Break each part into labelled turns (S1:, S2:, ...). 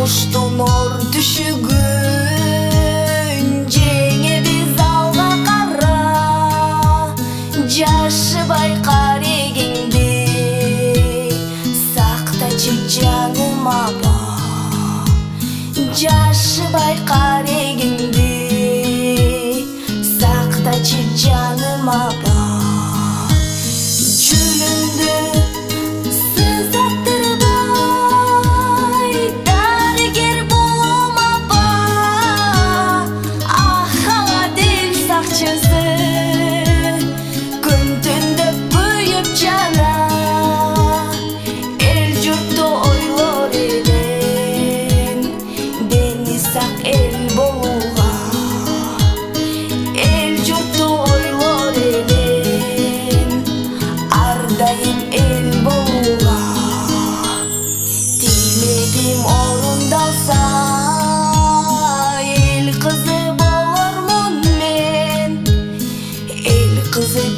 S1: Коштун ор түшүгүн жеңе биз алга кара, жашыбай карегиңди сактачы жаным аба, жашыбай карегиңди сактачы жаным аба.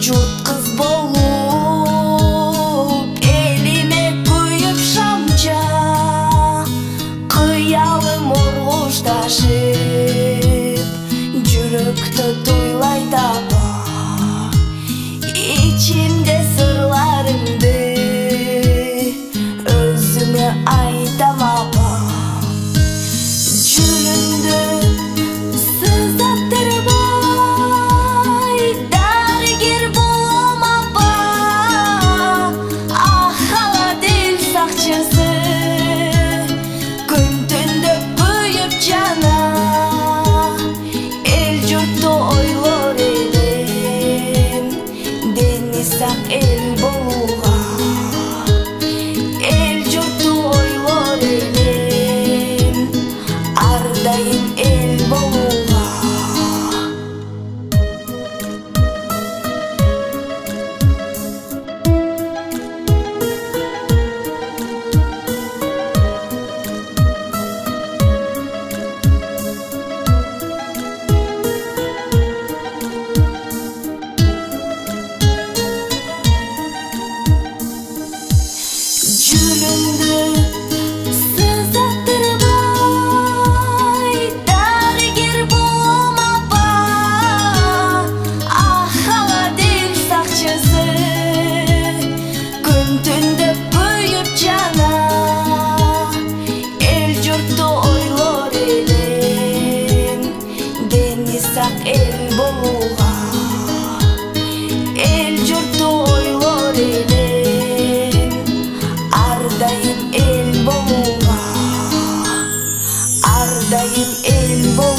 S1: Журт кыз болуп элиме күйүп шамча, кыялым оргушташып жүрөктө туйлай таба, ичимде сырларымды өзүңө айтам аба. Жүрүмдү el bolууга, эл журтту ойлор элем, ар дайым эл болууга. Жүрүмдү сызаттырбай дарыгер болом аба, ахаладыл сакчысы күн түндө күйүп жана, эл журтту ойлор элем, дени сак эл болууга, эл журтту ойлор элем, ар дайым эл болууга, ар дайым эл болууга.